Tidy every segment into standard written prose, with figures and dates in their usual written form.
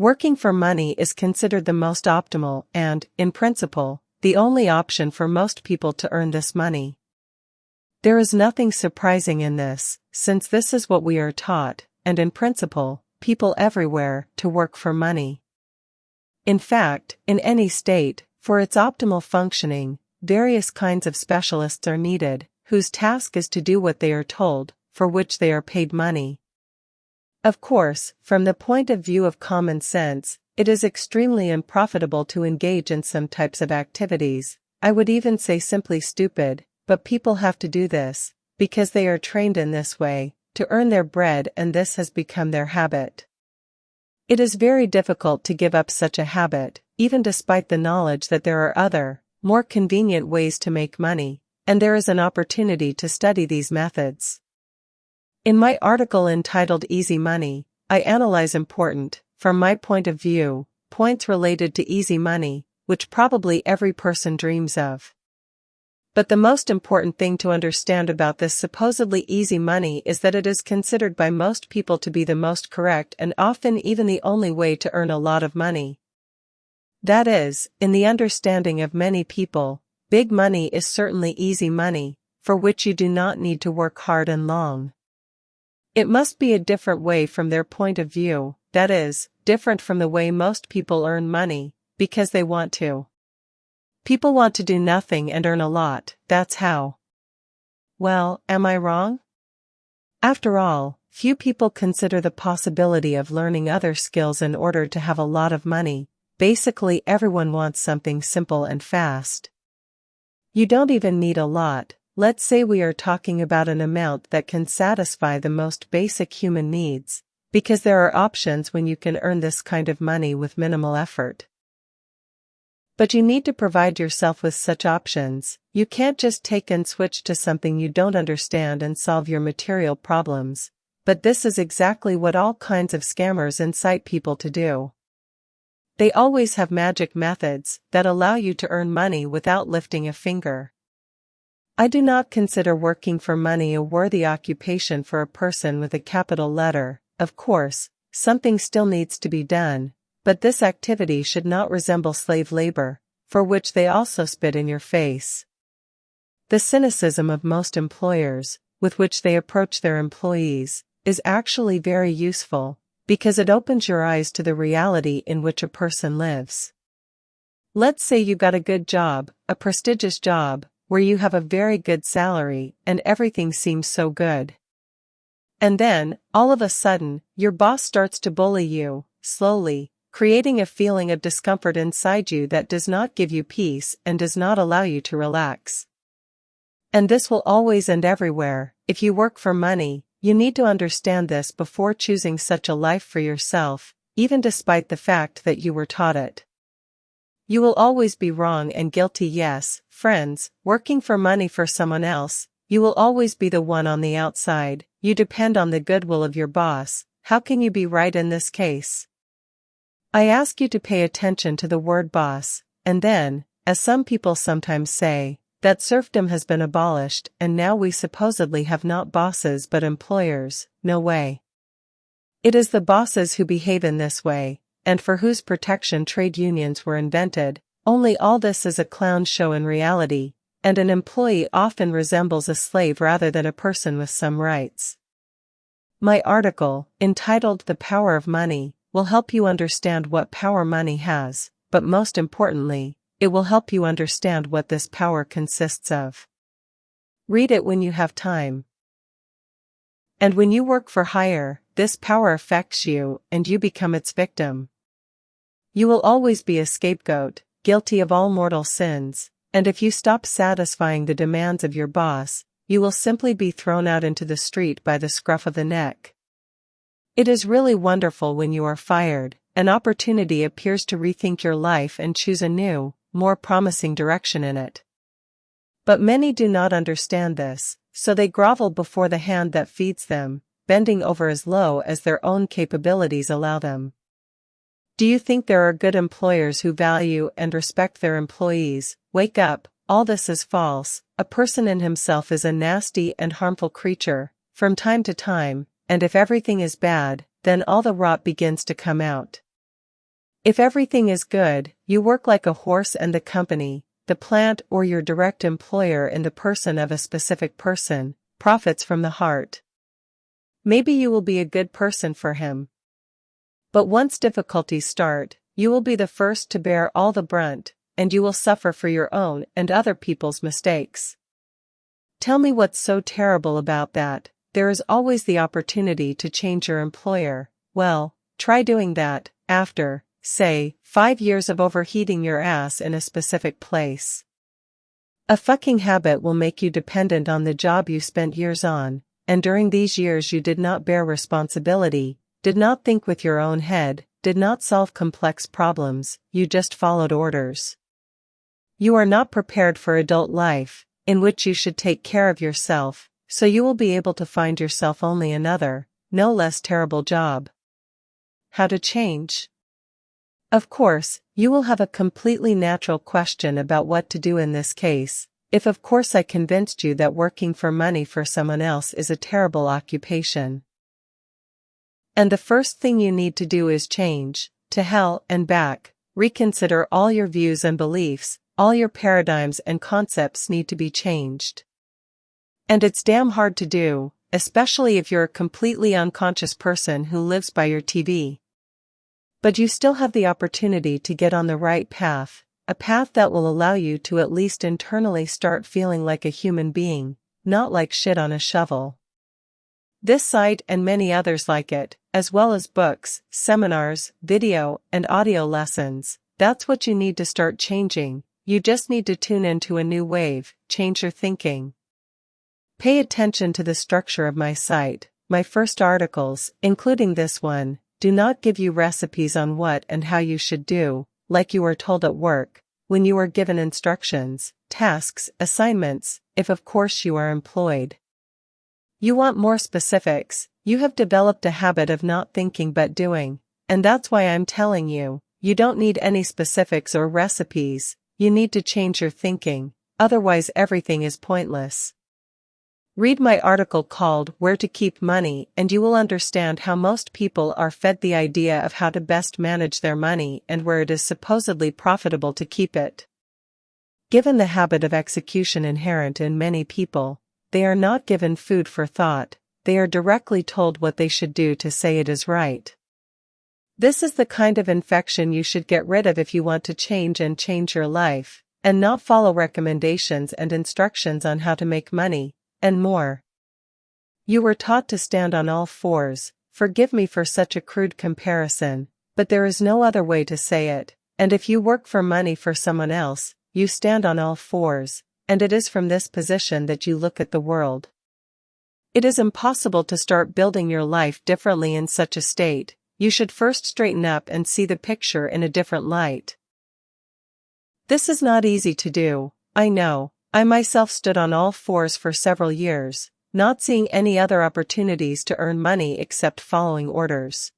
Working for money is considered the most optimal and, in principle, the only option for most people to earn this money. There is nothing surprising in this, since this is what we are taught, and in principle, people everywhere, to work for money. In fact, in any state, for its optimal functioning, various kinds of specialists are needed, whose task is to do what they are told, for which they are paid money. Of course, from the point of view of common sense, it is extremely unprofitable to engage in some types of activities. I would even say simply stupid, but people have to do this, because they are trained in this way, to earn their bread, and this has become their habit. It is very difficult to give up such a habit, even despite the knowledge that there are other, more convenient ways to make money, and there is an opportunity to study these methods. In my article entitled Easy Money, I analyze important, from my point of view, points related to easy money, which probably every person dreams of. But the most important thing to understand about this supposedly easy money is that it is considered by most people to be the most correct and often even the only way to earn a lot of money. That is, in the understanding of many people, big money is certainly easy money, for which you do not need to work hard and long. It must be a different way from their point of view, that is, different from the way most people earn money, because they want to. People want to do nothing and earn a lot, that's how. Well, am I wrong? After all, few people consider the possibility of learning other skills in order to have a lot of money. Basically, everyone wants something simple and fast. You don't even need a lot. Let's say we are talking about an amount that can satisfy the most basic human needs, because there are options when you can earn this kind of money with minimal effort. But you need to provide yourself with such options. You can't just take and switch to something you don't understand and solve your material problems. But this is exactly what all kinds of scammers incite people to do. They always have magic methods that allow you to earn money without lifting a finger. I do not consider working for money a worthy occupation for a person with a capital letter. Of course, something still needs to be done. But this activity should not resemble slave labor, for which they also spit in your face. The cynicism of most employers, with which they approach their employees, is actually very useful, because it opens your eyes to the reality in which a person lives. Let's say you got a good job, a prestigious job, where you have a very good salary and everything seems so good. And then, all of a sudden, your boss starts to bully you, slowly, creating a feeling of discomfort inside you that does not give you peace and does not allow you to relax. And this will always end everywhere. If you work for money, you need to understand this before choosing such a life for yourself, even despite the fact that you were taught it. You will always be wrong and guilty. Yes, friends, working for money for someone else, you will always be the one on the outside. You depend on the goodwill of your boss. How can you be right in this case? I ask you to pay attention to the word boss, and then, as some people sometimes say, that serfdom has been abolished and now we supposedly have not bosses but employers. No way. It is the bosses who behave in this way, and for whose protection trade unions were invented. Only all this is a clown show in reality, and an employee often resembles a slave rather than a person with some rights. My article, entitled The Power of Money, will help you understand what power money has, but most importantly, it will help you understand what this power consists of. Read it when you have time. And when you work for hire, this power affects you and you become its victim. You will always be a scapegoat, guilty of all mortal sins, and if you stop satisfying the demands of your boss, you will simply be thrown out into the street by the scruff of the neck. It is really wonderful when you are fired. An opportunity appears to rethink your life and choose a new, more promising direction in it. But many do not understand this, so they grovel before the hand that feeds them, bending over as low as their own capabilities allow them. Do you think there are good employers who value and respect their employees? Wake up, all this is false. A person in himself is a nasty and harmful creature, from time to time, and if everything is bad, then all the rot begins to come out. If everything is good, you work like a horse and the company, the plant or your direct employer in the person of a specific person, profits from the heart. Maybe you will be a good person for him. But once difficulties start, you will be the first to bear all the brunt, and you will suffer for your own and other people's mistakes. Tell me what's so terrible about that. There is always the opportunity to change your employer. Well, try doing that, after, say, 5 years of overheating your ass in a specific place. A fucking habit will make you dependent on the job you spent years on, and during these years you did not bear responsibility, did not think with your own head, did not solve complex problems, you just followed orders. You are not prepared for adult life, in which you should take care of yourself, so you will be able to find yourself only another, no less terrible job. How to change? Of course, you will have a completely natural question about what to do in this case. If of course I convinced you that working for money for someone else is a terrible occupation. And the first thing you need to do is change, to hell and back, reconsider all your views and beliefs, all your paradigms and concepts need to be changed. And it's damn hard to do, especially if you're a completely unconscious person who lives by your TV. But you still have the opportunity to get on the right path, a path that will allow you to at least internally start feeling like a human being, not like shit on a shovel. This site and many others like it, as well as books, seminars, video, and audio lessons, that's what you need to start changing. You just need to tune into a new wave, change your thinking. Pay attention to the structure of my site. My first articles, including this one, do not give you recipes on what and how you should do, like you were told at work, when you were given instructions, tasks, assignments, if of course you are employed. You want more specifics. You have developed a habit of not thinking but doing, and that's why I'm telling you, you don't need any specifics or recipes, you need to change your thinking, otherwise everything is pointless. Read my article called Where to Keep Money and you will understand how most people are fed the idea of how to best manage their money and where it is supposedly profitable to keep it. Given the habit of execution inherent in many people, they are not given food for thought, they are directly told what they should do to say it is right. This is the kind of infection you should get rid of if you want to change your life, and not follow recommendations and instructions on how to make money, and more. You were taught to stand on all fours, forgive me for such a crude comparison, but there is no other way to say it, and if you work for money for someone else, you stand on all fours, and it is from this position that you look at the world. It is impossible to start building your life differently in such a state. You should first straighten up and see the picture in a different light. This is not easy to do, I know. I myself stood on all fours for several years, not seeing any other opportunities to earn money except following orders.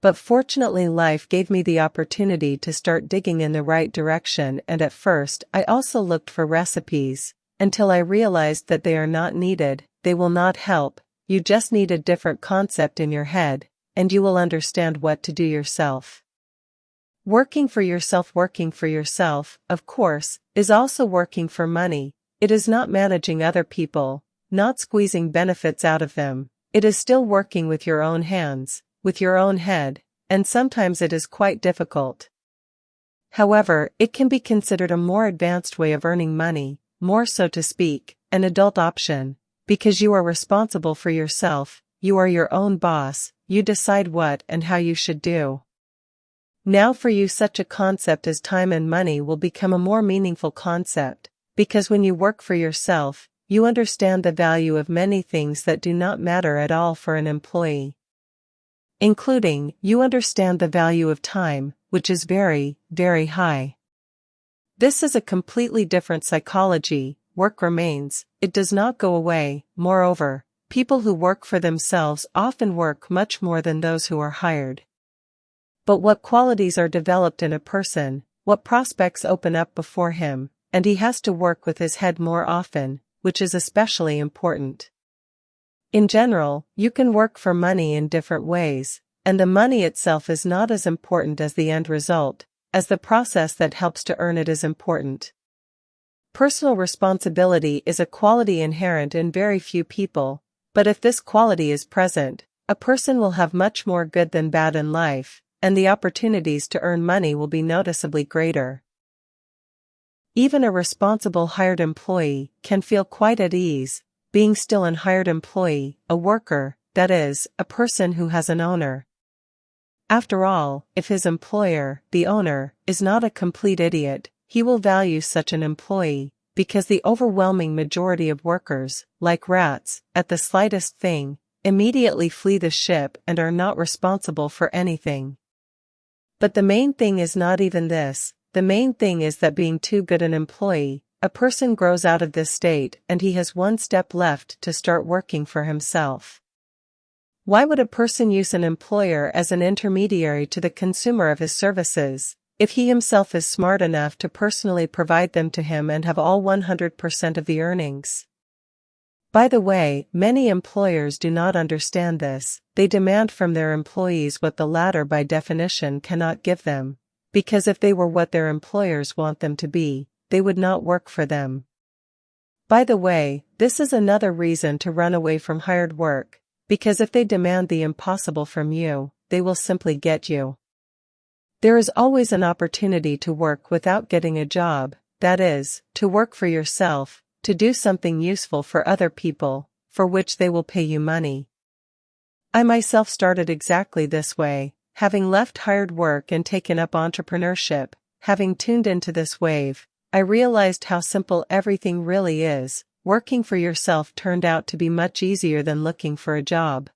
But fortunately life gave me the opportunity to start digging in the right direction, and at first I also looked for recipes, until I realized that they are not needed, they will not help, you just need a different concept in your head, and you will understand what to do yourself. Working for yourself, of course, is also working for money. It is not managing other people, not squeezing benefits out of them. It is still working with your own hands, with your own head, and sometimes it is quite difficult. However, it can be considered a more advanced way of earning money, more so to speak, an adult option, because you are responsible for yourself, you are your own boss, you decide what and how you should do. Now for you such a concept as time and money will become a more meaningful concept, because when you work for yourself, you understand the value of many things that do not matter at all for an employee. Including, you understand the value of time, which is very, very high. This is a completely different psychology. Work remains, it does not go away. Moreover, people who work for themselves often work much more than those who are hired. But what qualities are developed in a person, what prospects open up before him, and he has to work with his head more often, which is especially important. In general, you can work for money in different ways, and the money itself is not as important as the end result, as the process that helps to earn it is important. Personal responsibility is a quality inherent in very few people, but if this quality is present, a person will have much more good than bad in life, and the opportunities to earn money will be noticeably greater. Even a responsible hired employee can feel quite at ease, being still an hired employee, a worker, that is, a person who has an owner. After all, if his employer, the owner, is not a complete idiot, he will value such an employee, because the overwhelming majority of workers, like rats, at the slightest thing, immediately flee the ship and are not responsible for anything. But the main thing is not even this, the main thing is that being too good an employee, a person grows out of this state and he has one step left to start working for himself. Why would a person use an employer as an intermediary to the consumer of his services, if he himself is smart enough to personally provide them to him and have all 100% of the earnings? By the way, many employers do not understand this. They demand from their employees what the latter by definition cannot give them, because if they were what their employers want them to be, they would not work for them. By the way, this is another reason to run away from hired work, because if they demand the impossible from you, they will simply get you. There is always an opportunity to work without getting a job, that is, to work for yourself, to do something useful for other people, for which they will pay you money. I myself started exactly this way, having left hired work and taken up entrepreneurship. Having tuned into this wave, I realized how simple everything really is. Working for yourself turned out to be much easier than looking for a job.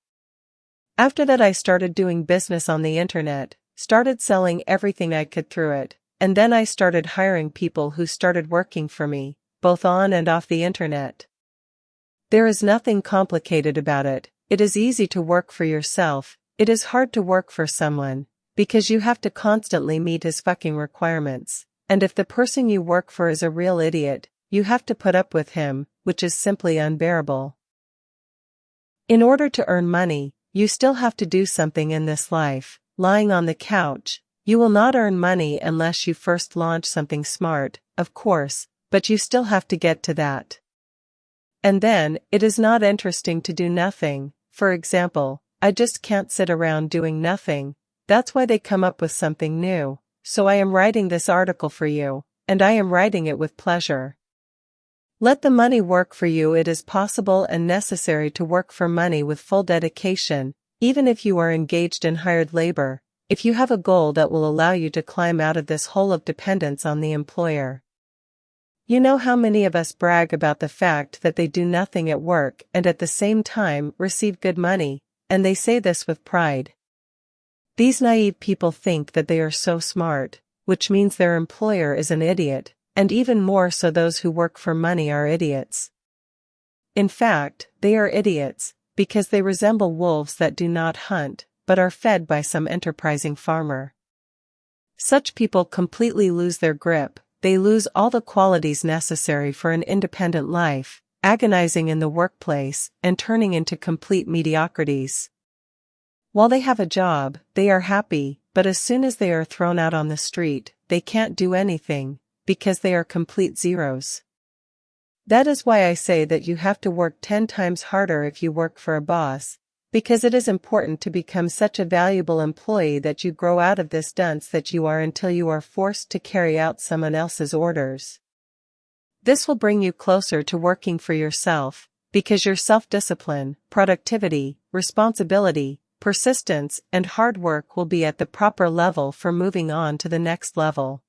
After that I started doing business on the internet, started selling everything I could through it, and then I started hiring people who started working for me, both on and off the internet. There is nothing complicated about it. It is easy to work for yourself. It is hard to work for someone, because you have to constantly meet his fucking requirements, and if the person you work for is a real idiot, you have to put up with him, which is simply unbearable. In order to earn money, you still have to do something in this life. Lying on the couch, you will not earn money unless you first launch something smart, of course, but you still have to get to that. And then, it is not interesting to do nothing. For example, I just can't sit around doing nothing. That's why they come up with something new. So I am writing this article for you, and I am writing it with pleasure. Let the money work for you. It is possible and necessary to work for money with full dedication, even if you are engaged in hired labor, if you have a goal that will allow you to climb out of this hole of dependence on the employer. You know how many of us brag about the fact that they do nothing at work and at the same time receive good money, and they say this with pride. These naive people think that they are so smart, which means their employer is an idiot, and even more so those who work for money are idiots. In fact, they are idiots, because they resemble wolves that do not hunt, but are fed by some enterprising farmer. Such people completely lose their grip. They lose all the qualities necessary for an independent life, agonizing in the workplace, and turning into complete mediocrities. While they have a job, they are happy, but as soon as they are thrown out on the street, they can't do anything, because they are complete zeros. That is why I say that you have to work 10 times harder if you work for a boss, because it is important to become such a valuable employee that you grow out of this dunce that you are until you are forced to carry out someone else's orders. This will bring you closer to working for yourself, because your self-discipline, productivity, responsibility, persistence, and hard work will be at the proper level for moving on to the next level.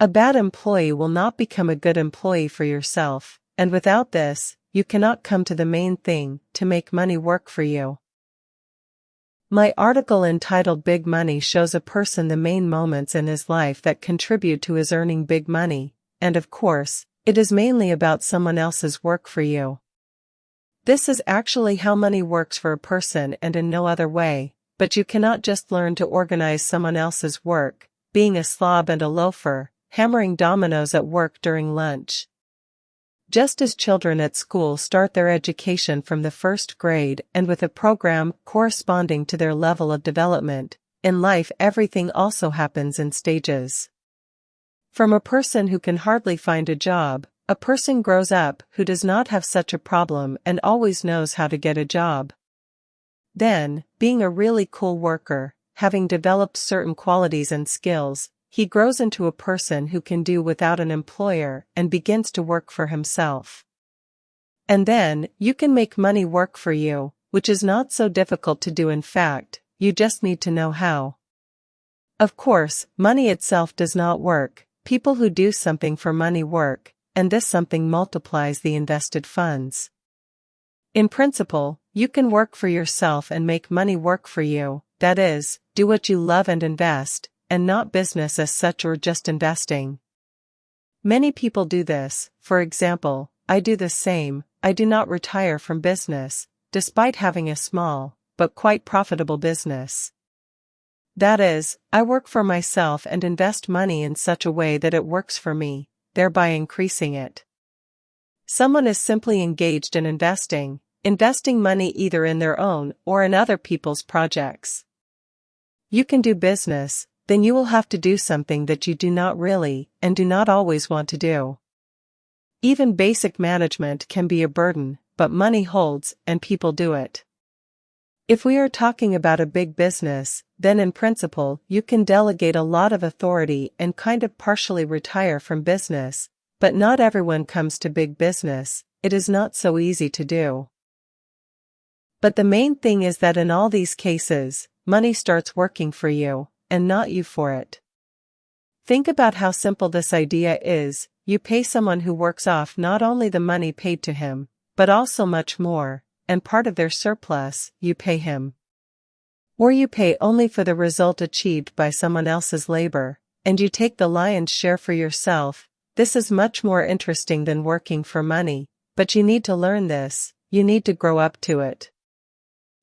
A bad employee will not become a good employee for yourself, and without this, you cannot come to the main thing, to make money work for you. My article entitled Big Money shows a person the main moments in his life that contribute to his earning big money, and of course, it is mainly about someone else's work for you. This is actually how money works for a person and in no other way, but you cannot just learn to organize someone else's work, being a slob and a loafer, hammering dominoes at work during lunch. Just as children at school start their education from the first grade and with a program corresponding to their level of development, in life everything also happens in stages. From a person who can hardly find a job, a person grows up who does not have such a problem and always knows how to get a job. Then, being a really cool worker, having developed certain qualities and skills, he grows into a person who can do without an employer and begins to work for himself. And then, you can make money work for you, which is not so difficult to do. In fact, you just need to know how. Of course, money itself does not work. People who do something for money work, and this something multiplies the invested funds. In principle, you can work for yourself and make money work for you, that is, do what you love and invest, and not business as such or just investing. Many people do this. For example, I do the same. I do not retire from business, despite having a small, but quite profitable business. That is, I work for myself and invest money in such a way that it works for me, thereby increasing it. Someone is simply engaged in investing money either in their own or in other people's projects. You can do business, then you will have to do something that you do not really and do not always want to do. Even basic management can be a burden, but money holds and people do it. If we are talking about a big business, then in principle you can delegate a lot of authority and kind of partially retire from business, but not everyone comes to big business. It is not so easy to do. But the main thing is that in all these cases, money starts working for you, and not you for it. Think about how simple this idea is. You pay someone who works off not only the money paid to him, but also much more, and part of their surplus, you pay him. Or you pay only for the result achieved by someone else's labor, and you take the lion's share for yourself. This is much more interesting than working for money, but you need to learn this, you need to grow up to it.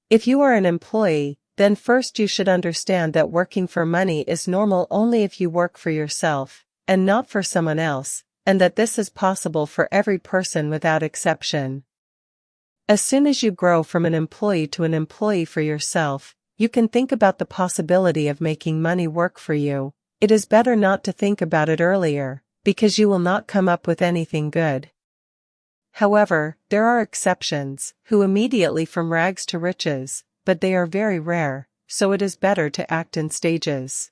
If you are an employee, then first you should understand that working for money is normal only if you work for yourself, and not for someone else, and that this is possible for every person without exception. As soon as you grow from an employee to an employee for yourself, you can think about the possibility of making money work for you. It is better not to think about it earlier, because you will not come up with anything good. However, there are exceptions, who immediately from rags to riches, but they are very rare, so it is better to act in stages.